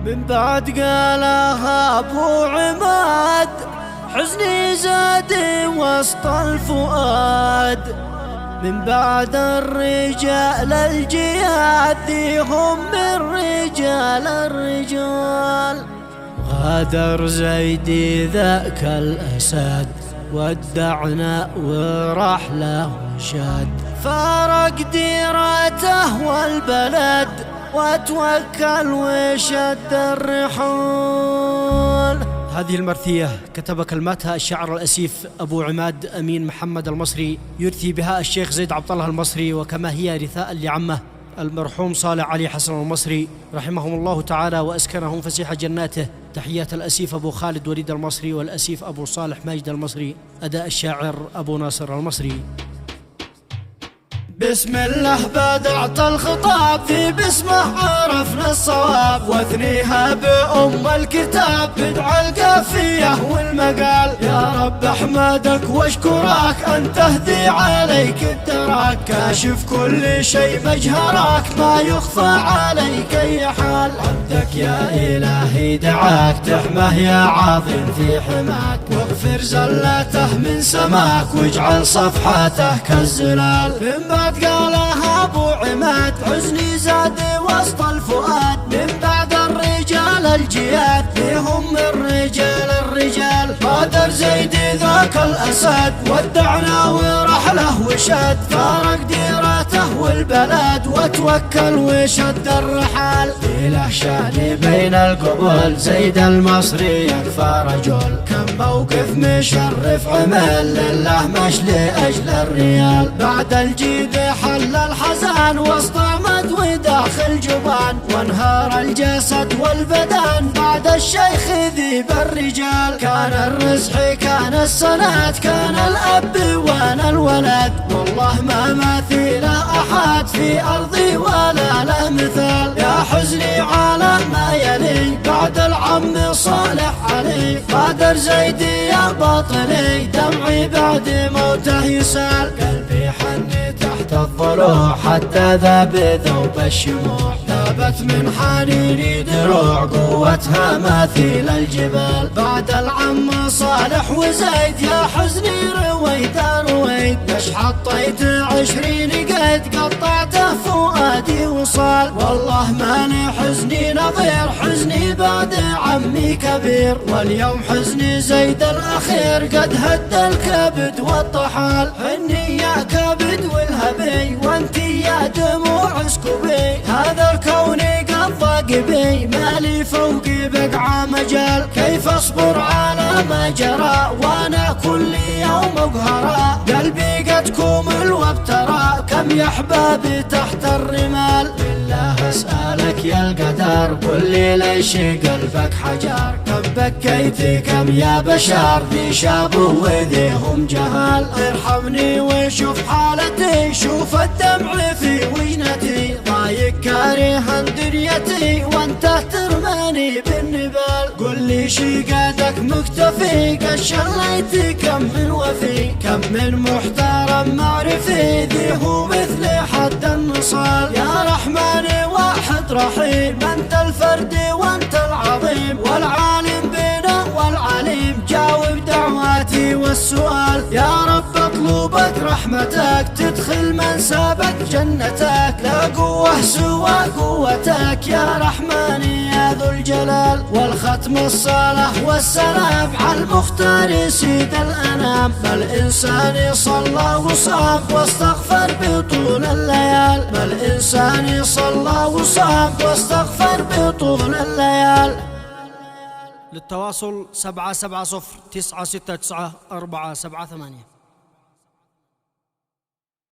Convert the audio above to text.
من بعد قالها أبو عماد حزني زاد وسط الفؤاد. من بعد الرجال الجياد ذي هم من رجال الرجال. غادر زيدي ذاك الأسد ودعنا ورحله وشاد. فارق ديرته والبلد وتوكل وشد الرحول. هذه المرثية كتب كلماتها الشاعر الأسيف أبو عماد أمين محمد المصري، يرثي بها الشيخ زيد عبد الله المصري، وكما هي رثاء لعمه المرحوم صالح علي حسن المصري رحمهم الله تعالى وأسكنهم فسيح جناته. تحيات الأسيف أبو خالد وليد المصري والأسيف أبو صالح ماجد المصري، أداء الشاعر أبو ناصر المصري. بسم الله بدعت الخطاب في بسمه عرفنا الصواب، واثنيها بأم الكتاب بدع القافية والمقال. يا رب احمدك واشكرك أن تهدي عليك الدراك، كاشف كل شيء مجهرك ما يخفى عليك أي حال. عبدك يا إلهي دعاك تحمه يا عظيم في حماك، واغفر زلاته من سماك واجعل صفحاته كالزلال. من بعد قالها أبو عماد حزني زاد وسط الفؤاد. من بعد الرجال الجياد فيهم من رجال الرجال. غادر زيدي ذاك الأسد ودعنا ورحله وشد. فارق ديرته والبلد وتوكل وشد الرحال. له شأن بين القبول زيد المصري يكفى رجل، كم موقف مشرف عمل لله مش لأجل الريال. بعد الجيد حل الحزن وسط عمد وداخل جبان، وانهار الجسد والبدن بعد الشيخ ذيب الرجال. كان الرزح كان السند كان الأب وانا الولد، والله ما مثيل أحد في أرضي ولا له مثال. يا حزني على ما يلي بعد العم صالح علي، غادر زيدي يا باطني دمعي بعد موته يسال. قلبي حني تحت الضلوع حتى ذاب ذوب الشموع، ذابت من حنيني دروع قوتها مثيل الجبال. بعد العم صالح وزيد يا حزني رويت مش حطيت 20 قد قطعته فؤادي وصال. والله ماني حزني نظير حزني بعد عمي كبير، واليوم حزني زيد الأخير قد هد الكبد والطحال. هني يا كبد والهبي وانتي يا دموع اسكبي، هذا الكون قد ضاق بي مالي فوقي بقعة مجال. كيف اصبر على ما جرى وانا كل يوم مقهرة، قلبي قد كومل وابترى كم يا احبابي تحت الرمال. بالله اسألك يا القدر قل لي ليش قلبك حجر، كم بكيتي كم يا بشر ذي شابوا وذيهم جهال. ارحمني وشوف حالتي شوف الدمع في وجنتي، ضايق كارها دنيتي وانت ترماني بالنبال. قل لي شقادك مكتفي قد شليتي كم من وفي، كم من محترم معرفي ذي هو مثل حد النصال. يا رحمن واحد رحيم انت الفرد وانت العظيم، والعالم بنا والعليم جاوب دعواتي والسؤال. يا رب اطلبك رحمتك تدخل من سابك جنتك، لا قوة سوى قوتك يا رحمن يا ذو الجلال. والختم الصلاة والسلام على المختار سيد الأنام، الإنسان صلى وصام واستغفر بطول الليال. الإنسان صلى وصام واستغفر بطول الليال. للتواصل 770 969 478.